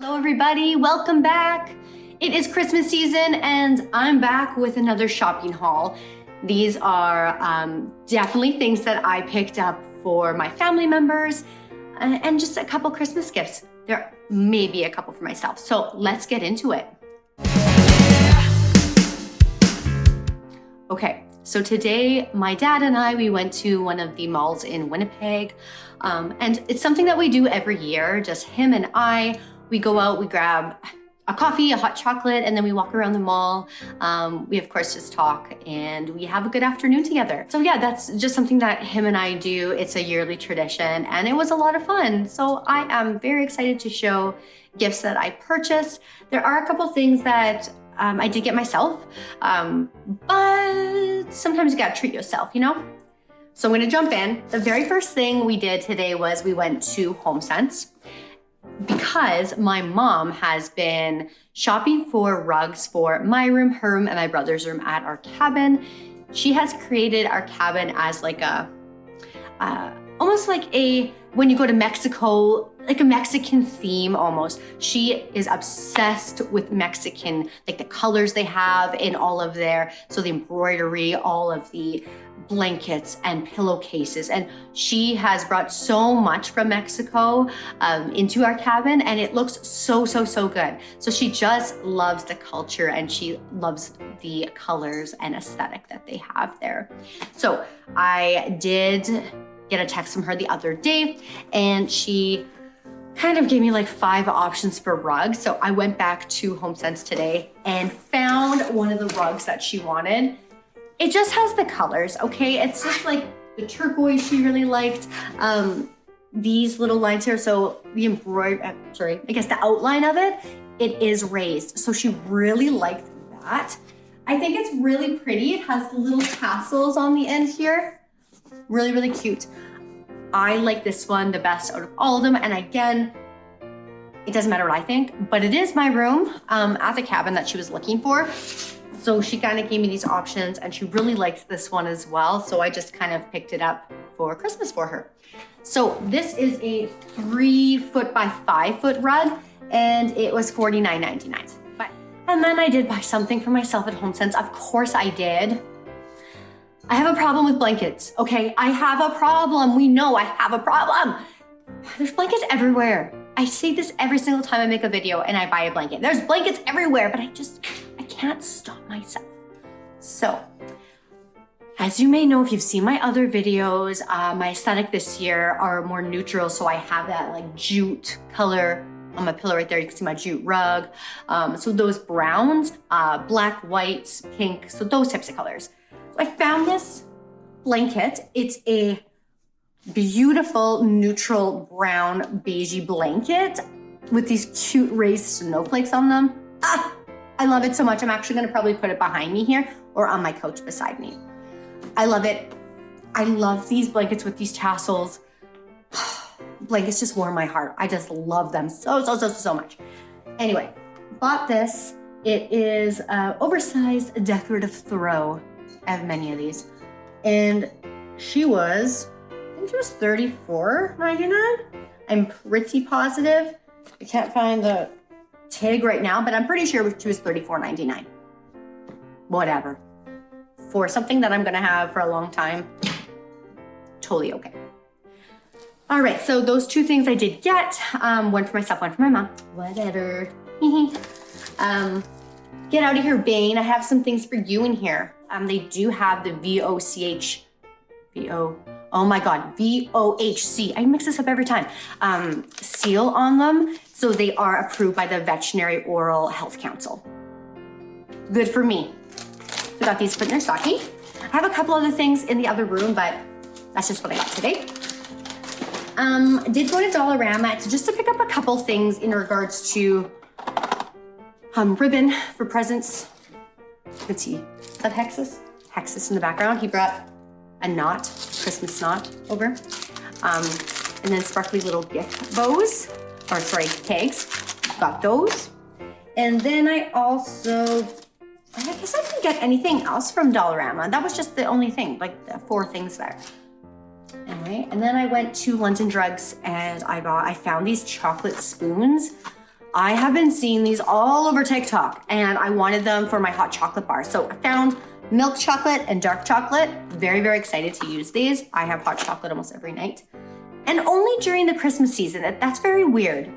Hello everybody, welcome back. It is Christmas season and I'm back with another shopping haul. These are definitely things that I picked up for my family members and just a couple Christmas gifts. There may be a couple for myself, so let's get into it. Okay, so today my dad and I, we went to one of the malls in Winnipeg and it's something that we do every year, just him and I. We go out, we grab a coffee, a hot chocolate, and then we walk around the mall. We of course just talk and we have a good afternoon together. So yeah, that's just something that him and I do. It's a yearly tradition and it was a lot of fun. So I am very excited to show gifts that I purchased. There are a couple things that I did get myself, but sometimes you gotta treat yourself, you know? So I'm gonna jump in. The very first thing we did today was we went to HomeSense, because my mom has been shopping for rugs for my room, her room, and my brother's room at our cabin. She has created our cabin as like a, almost like a, when you go to Mexico, like a Mexican theme almost. She is obsessed with Mexican, like the colors they have in all of their, so the embroidery, all of the blankets and pillowcases. And she has brought so much from Mexico into our cabin and it looks so good. So she just loves the culture and she loves the colors and aesthetic that they have there. So I did get a text from her the other day and she kind of gave me like 5 options for rugs. So I went back to HomeSense today and found one of the rugs that she wanted. It just has the colors, okay? It's just like the turquoise she really liked. These little lines here, so the I guess the outline of it, it is raised. So she really liked that. I think it's really pretty. It has little tassels on the end here. Really cute. I like this one the best out of all of them. And again, it doesn't matter what I think, but it is my room at the cabin that she was looking for. So she kind of gave me these options and she really liked this one as well. So I just kind of picked it up for Christmas for her. So this is a 3 foot by 5 foot rug and it was $49.99. And then I did buy something for myself at HomeSense. Of course I did. I have a problem with blankets, okay? I have a problem. We know I have a problem. There's blankets everywhere. I say this every single time I make a video and I buy a blanket. There's blankets everywhere, but I can't stop myself. So, as you may know, if you've seen my other videos, my aesthetic this year are more neutral. So I have that like jute color on my pillow right there. You can see my jute rug. So those browns, black, whites, pink, so those types of colors. So I found this blanket. It's a beautiful neutral brown beigey blanket with these cute raised snowflakes on them. I love it so much. I'm actually gonna probably put it behind me here or on my couch beside me. I love it. I love these blankets with these tassels. Blankets just warm my heart. I just love them so much. Anyway, bought this. It is an oversized decorative throw. I have many of these. And she was, I think she was $34.99. I'm pretty positive. I can't find the tag right now, but I'm pretty sure she was $34.99. Whatever. For something that I'm gonna have for a long time, totally okay. All right, so those 2 things I did get, one for myself, one for my mom, whatever. Get out of here, Bane. I have some things for you in here. They do have the VOHC. I mix this up every time. Seal on them. So they are approved by the Veterinary Oral Health Council. Good for me. So I got these put in their stocking. I have a couple other things in the other room, but that's just what I got today. Did go to Dollarama just to pick up a couple things in regards to ribbon for presents. Let's see, is that Hexus? Hexus in the background. He brought a knot, Christmas knot over. And then sparkly little gift bows, or sorry, tags. Got those. And then I guess I didn't get anything else from Dollarama. That was just the only thing, like the 4 things there. Anyway, and then I went to London Drugs and I found these chocolate spoons. I have been seeing these all over TikTok and I wanted them for my hot chocolate bar. So I found milk chocolate and dark chocolate. Very, very excited to use these. I have hot chocolate almost every night. And only during the Christmas season. That's very weird.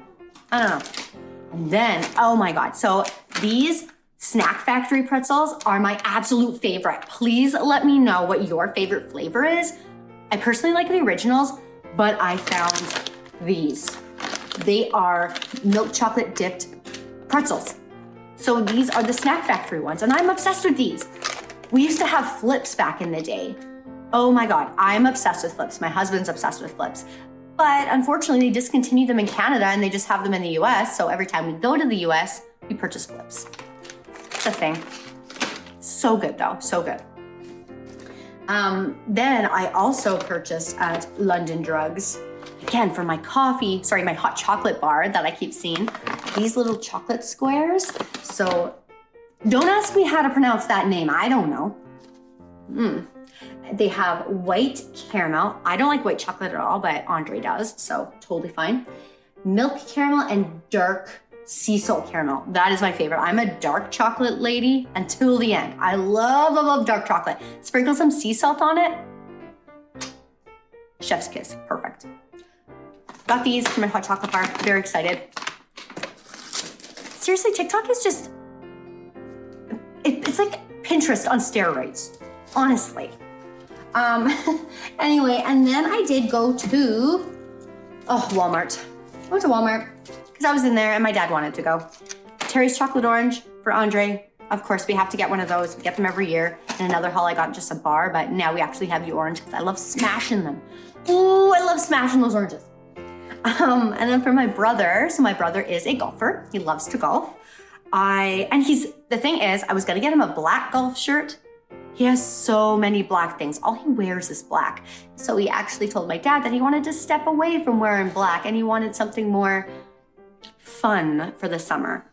I don't know. And then, oh my God. So these Snack Factory pretzels are my absolute favorite. Please let me know what your favorite flavor is. I personally like the originals, but I found these. They are milk chocolate dipped pretzels. So these are the Snack Factory ones, and I'm obsessed with these. We used to have Flips back in the day. Oh my God, I'm obsessed with Flips. My husband's obsessed with Flips. But unfortunately, they discontinued them in Canada and they just have them in the US. So every time we go to the US, we purchase Flips. It's a thing. So good though, so good. Then I also purchased at London Drugs, again, for my my hot chocolate bar that I keep seeing, these little chocolate squares. So don't ask me how to pronounce that name. I don't know. They have white caramel. I don't like white chocolate at all, but Andre does, so totally fine. Milk caramel and dark sea salt caramel. That is my favorite. I'm a dark chocolate lady until the end. I love dark chocolate. Sprinkle some sea salt on it. Chef's kiss, perfect. Got these for my hot chocolate bar, very excited. Seriously, TikTok is just, it's like Pinterest on steroids, honestly. Anyway, and then I did go to, Walmart. I went to Walmart because I was in there and my dad wanted to go. Terry's chocolate orange for Andre. Of course, we have to get one of those. We get them every year. In another haul, I got just a bar, but now we actually have the orange because I love smashing them. Ooh, I love smashing those oranges. And then for my brother, so my brother is a golfer. He loves to golf. The thing is, I was gonna get him a black golf shirt. He has so many black things. All he wears is black. So he actually told my dad that he wanted to step away from wearing black and he wanted something more fun for the summer.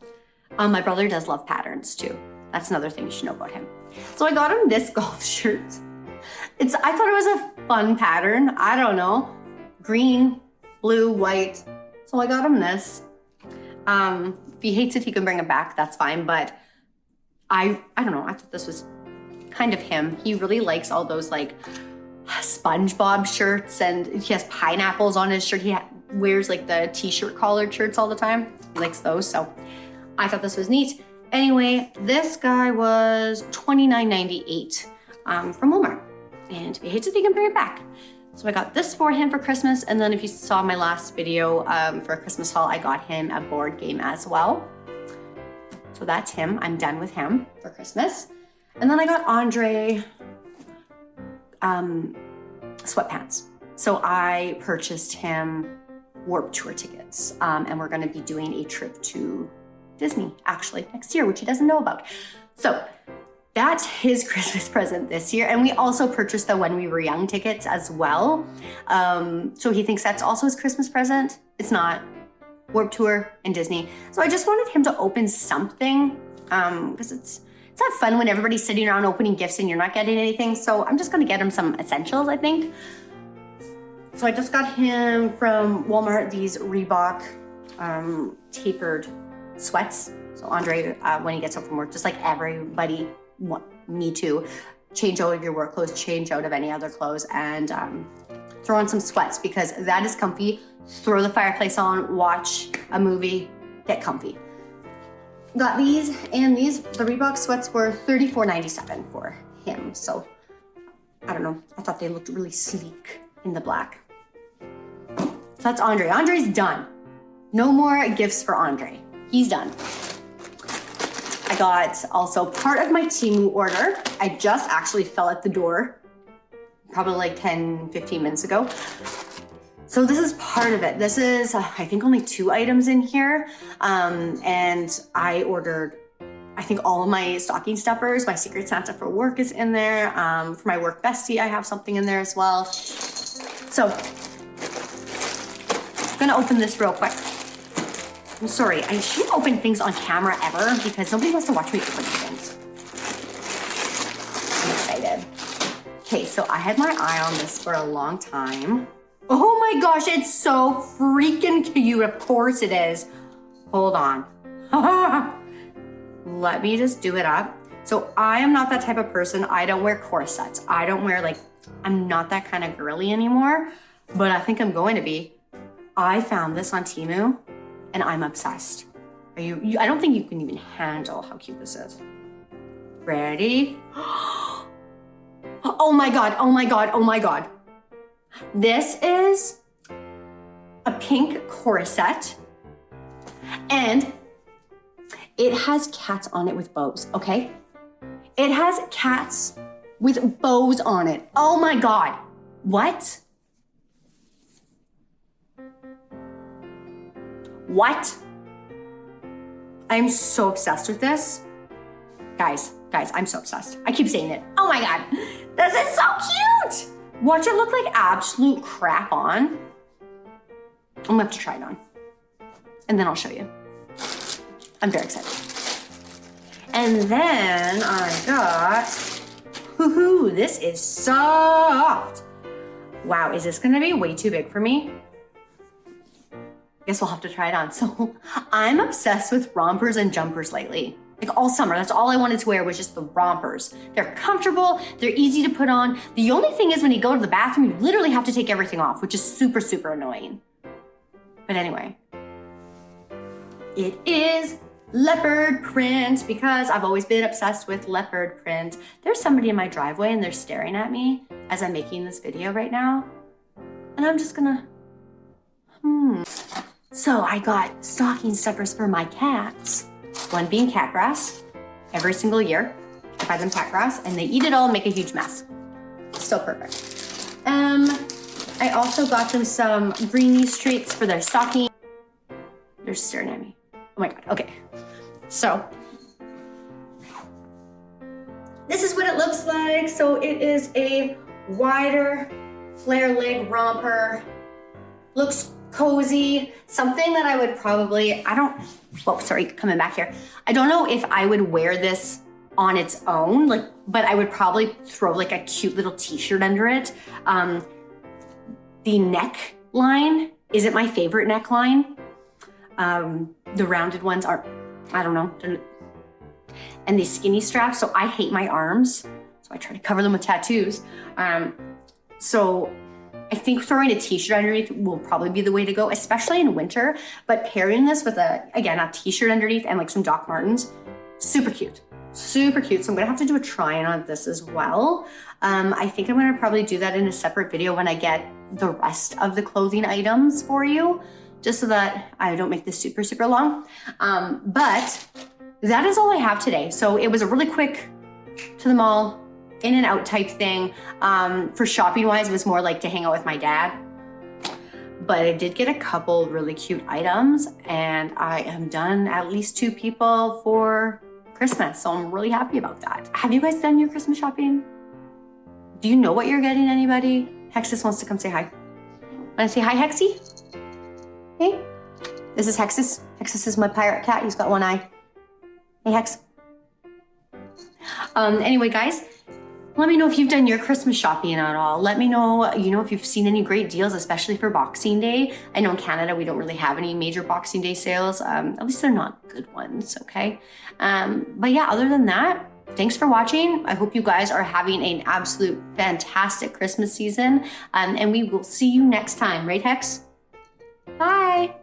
My brother does love patterns too. That's another thing you should know about him. So I got him this golf shirt. I thought it was a fun pattern. I don't know. Green, blue, white. So I got him this. If he hates it, he can bring it back. That's fine. But I don't know. I thought this was kind of him. He really likes all those like SpongeBob shirts, and he has pineapples on his shirt. He wears like the t-shirt collared shirts all the time. He likes those. So I thought this was neat. Anyway, this guy was $29.98 from Walmart. And if he hates it, he can bring it back. So I got this for him for Christmas. And then if you saw my last video for a Christmas haul, I got him a board game as well. So that's him. I'm done with him for Christmas. And then I got Andre sweatpants. So I purchased him Warped Tour tickets. And we're gonna be doing a trip to Disney actually next year, which he doesn't know about. So that's his Christmas present this year. And we also purchased the When We Were Young tickets as well. So he thinks that's also his Christmas present. It's not. Warped Tour and Disney. So I just wanted him to open something because it's not fun when everybody's sitting around opening gifts and you're not getting anything. So I'm just gonna get him some essentials, I think. So I just got him from Walmart these Reebok tapered sweats. So Andre, when he gets home from work, just like everybody, me too, change out of your work clothes, change out of any other clothes, and throw on some sweats because that is comfy. Throw the fireplace on, watch a movie, get comfy. Got these, and the Reebok sweats were $34.97 for him. So I don't know, I thought they looked really sleek in the black. So that's Andre. Andre's done. No more gifts for Andre. He's done. I got also part of my Temu order. I just actually fell at the door probably like 10, 15 minutes ago. So this is part of it. This is, I think, only 2 items in here. And I ordered, I think, all of my stocking stuffers. My Secret Santa for work is in there. For my work bestie, I have something in there as well. So I'm gonna open this real quick. I'm sorry, I shouldn't open things on camera ever because nobody wants to watch me open things. I'm excited. Okay, so I had my eye on this for a long time. Oh my gosh, it's so freaking cute. Of course it is. Hold on. Let me just do it up. So I am not that type of person. I don't wear corsets. I don't wear I'm not that kind of girly anymore, but I think I'm going to be. I found this on Temu and I'm obsessed. I don't think you can even handle how cute this is. Ready? Oh my God, oh my God, oh my God. This is a pink corset and it has cats on it with bows, okay? It has cats with bows on it. Oh my God. What? What? I'm so obsessed with this. Guys, I'm so obsessed. I keep saying it. Oh my God. This is so cute. Watch it look like absolute crap on. I'm gonna have to try it on. And then I'll show you. I'm very excited. And then I got, woohoo, this is soft. Wow, is this gonna be way too big for me? Guess we'll have to try it on. So I'm obsessed with rompers and jumpers lately. Like all summer, that's all I wanted to wear was just the rompers. They're comfortable, they're easy to put on. The only thing is when you go to the bathroom, you literally have to take everything off, which is super, super annoying. But anyway, it is leopard print because I've always been obsessed with leopard print. There's somebody in my driveway and they're staring at me as I'm making this video right now. And I'm just gonna, So I got stocking stuffers for my cats. One being cat grass. Every single year, I buy them cat grass and they eat it all and make a huge mess. It's so perfect. I also got them some Greenies treats for their stocking. They're staring at me. Oh my God, okay. So, this is what it looks like. So it is a wider flare leg romper. Looks cozy, something that I would probably, coming back here. I don't know if I would wear this on its own, but I would probably throw a cute little t-shirt under it. The neckline isn't my favorite neckline. The rounded ones are, I don't know. And these skinny straps, so I hate my arms. So I try to cover them with tattoos. So I think throwing a t-shirt underneath will probably be the way to go, especially in winter. But pairing this with a t-shirt underneath and some Doc Martens, super cute. Super cute. So I'm gonna have to do a try-on on this as well. I think I'm gonna probably do that in a separate video when I get the rest of the clothing items for you, just so that I don't make this super, super long. But that is all I have today. So it was a really quick to the mall, in and out type thing. For shopping wise, it was more to hang out with my dad. But I did get a couple really cute items and I am done at least 2 people for Christmas. So I'm really happy about that. Have you guys done your Christmas shopping? Do you know what you're getting, anybody? Hexus wants to come say hi. Wanna say hi, Hexy? Hey, this is Hexus. Hexus is my pirate cat. He's got one eye. Hey, Hex. Anyway, guys, let me know if you've done your Christmas shopping at all. Let me know, if you've seen any great deals, especially for Boxing Day. I know in Canada, we don't really have any major Boxing Day sales. At least they're not good ones, okay? But yeah, other than that, thanks for watching. I hope you guys are having an absolute fantastic Christmas season. And we will see you next time, right, Hex? Bye.